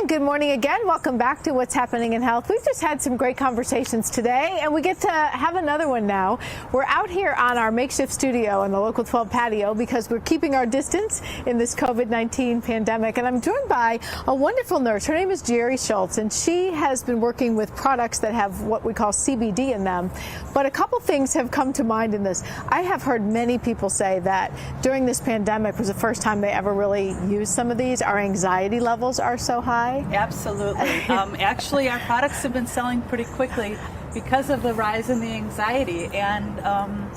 And good morning again. Welcome back to What's Happening in Health. We've just had some great conversations today, and we get to have another one now. We're out here on our makeshift studio on the Local 12 patio because we're keeping our distance in this COVID-19 pandemic. And I'm joined by a wonderful nurse. Her name is Jerry Schultz, and she has been working with products that have what we call CBD in them. But a couple things have come to mind in this. I have heard many people say that during this pandemic was the first time they ever really used some of these. Our anxiety levels are so high. Absolutely. Actually, our products have been selling pretty quickly because of the rise in the anxiety, and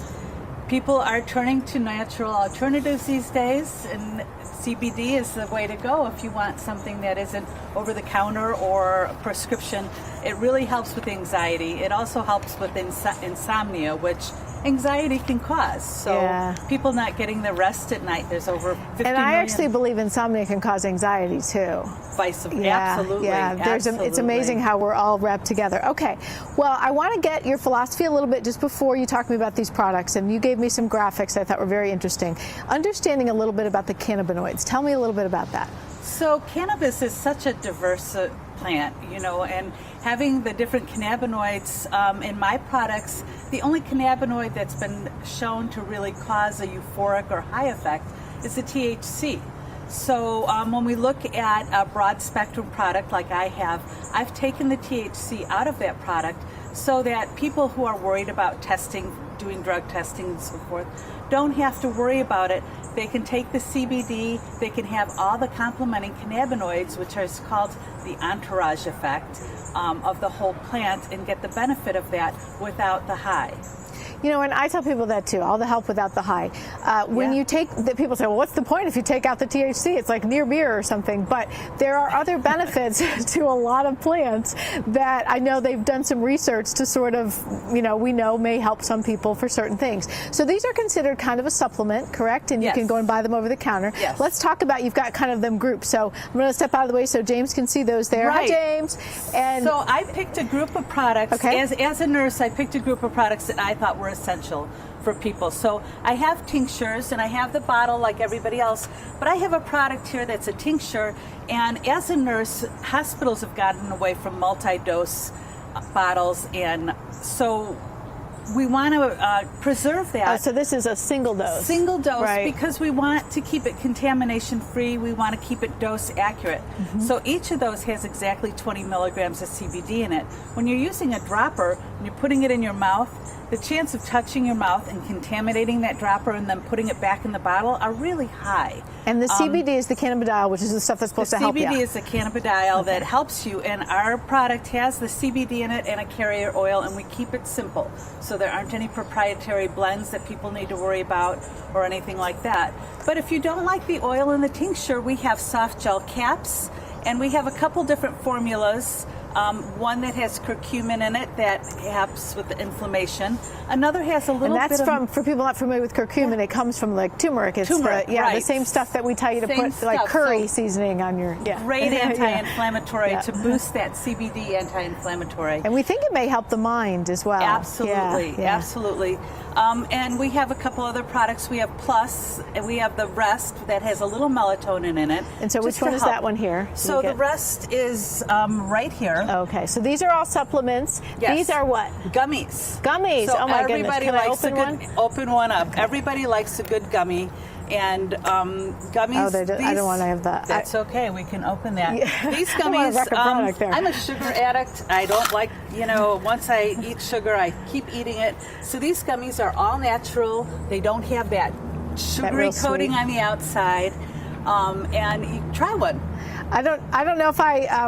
people are turning to natural alternatives these days, and CBD is the way to go if you want something that isn't over the counter or a prescription. It really helps with anxiety. It also helps with insomnia, which anxiety can cause. So people not getting the rest at night, there's over 50 And I million. actually believe insomnia can cause anxiety too. Absolutely. It's amazing how we're all wrapped together. Okay, well, I want to get your philosophy a little bit just before you talk to me about these products, and you gave me some graphics I thought were very interesting. Understanding a little bit about the cannabinoids. Tell me a little bit about that. So cannabis is such a diverse plant, you know, and having the different cannabinoids in my products, the only cannabinoid that's been shown to really cause a euphoric or high effect is the THC. So when we look at a broad spectrum product like I have, I've taken the THC out of that product so that people who are worried about testing, doing drug testing and so forth, don't have to worry about it. They can take the CBD, they can have all the complementing cannabinoids, which is called the entourage effect of the whole plant, and get the benefit of that without the high. You know, and I tell people that too, all the help without the high. When you take, people say, well, what's the point if you take out the THC? It's like near beer or something. But there are other benefits to a lot of plants that I know they've done some research to sort of, you know, we know may help some people for certain things. So these are considered kind of a supplement, correct? And you can go and buy them over the counter. Yes. Let's talk about, you've got kind of them grouped. So I'm going to step out of the way so James can see those there. Right. Hi, James. And so I picked a group of products. Okay. As a nurse, I picked a group of products that I thought were essential for people. So I have tinctures and I have the bottle like everybody else, but I have a product here that's a tincture, and as a nurse, hospitals have gotten away from multi-dose bottles, and so we want to preserve that. so this is a single dose. Single dose, right. Because we want to keep it contamination free. We want to keep it dose accurate. So each of those has exactly 20 milligrams of CBD in it. When you're using a dropper and you're putting it in your mouth, the chance of touching your mouth and contaminating that dropper and then putting it back in the bottle are really high. And the CBD is the cannabidiol, which is the stuff that's supposed to help you. The CBD is the cannabidiol that helps you, and our product has the CBD in it and a carrier oil, and we keep it simple. So there aren't any proprietary blends that people need to worry about or anything like that. But if you don't like the oil in the tincture, we have soft gel caps, and we have a couple different formulas. One that has curcumin in it that helps with the inflammation. Another has a little bit of... And for people not familiar with curcumin, it comes from like turmeric. It's turmeric, the same stuff that we tell you to put like curry seasoning on your... Great anti-inflammatory to boost that CBD anti-inflammatory. And we think it may help the mind as well. Absolutely, absolutely. And we have a couple other products. We have Plus, and we have the Rest that has a little melatonin in it. And so which one is that one here? So the Rest is right here. Okay, so these are all supplements. Yes. These are what? Gummies. Gummies. So oh my everybody goodness. likes open one up. Okay. Everybody likes a good gummy. And gummies. Oh, I don't want to have that. That's okay. We can open that. Yeah. These gummies. I'm a sugar addict. I don't like, once I eat sugar, I keep eating it. So these gummies are all natural. They don't have that sugary coating on the outside. And you try one. I don't know if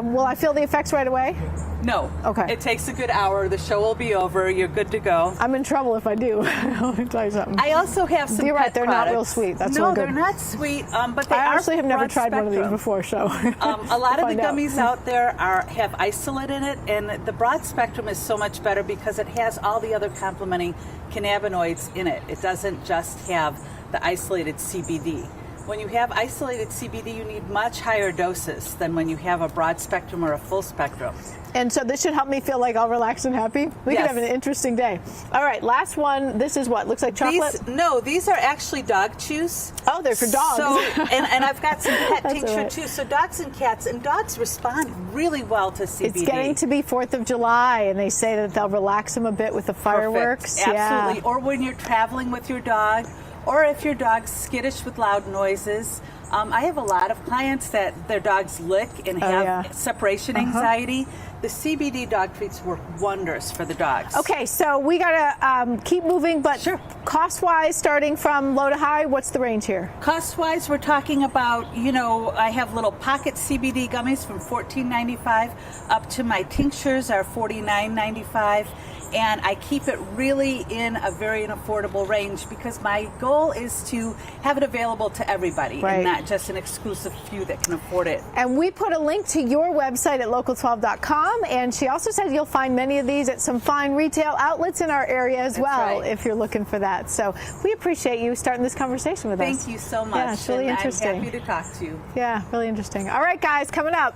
will I feel the effects right away? No. Okay. It takes a good hour. The show will be over. You're good to go. I'm in trouble if I do. Let me tell you something. I also have some You're right. They're products. not real sweet. That's no, good. They're not sweet, but they I are actually have never tried spectrum. one of these before, so a lot of the gummies out there have isolate in it, and the broad spectrum is so much better because it has all the other complementing cannabinoids in it. It doesn't just have the isolated CBD. When you have isolated CBD, you need much higher doses than when you have a broad spectrum or a full spectrum. And so this should help me feel like all relaxed and happy. We Yes. can have an interesting day. All right, last one. This is what? Looks like chocolate? These are actually dog chews. Oh, they're for dogs. So, and I've got some pet That's tincture all right. too. So dogs and cats, and dogs respond really well to CBD. It's getting to be 4th of July, and they say that they'll relax them a bit with the fireworks. Perfect. Absolutely. Yeah. Or when you're traveling with your dog, or if your dog's skittish with loud noises. I have a lot of clients that their dogs lick and have yeah. separation anxiety. The CBD dog treats work wonders for the dogs. Okay, so we got to keep moving, but Sure. cost-wise, starting from low to high, what's the range here? Cost-wise, we're talking about, I have little pocket CBD gummies from $14.95 up to my tinctures are $49.95. And I keep it really in a very affordable range because my goal is to have it available to everybody Right. and not just an exclusive few that can afford it. And we put a link to your website at local12.com, and she also said you'll find many of these at some fine retail outlets in our area as That's well, right. if you're looking for that. So we appreciate you starting this conversation with us. Thank you so much. Yeah, it's really and interesting. I'm happy to talk to you. Yeah, really interesting. All right, guys, coming up.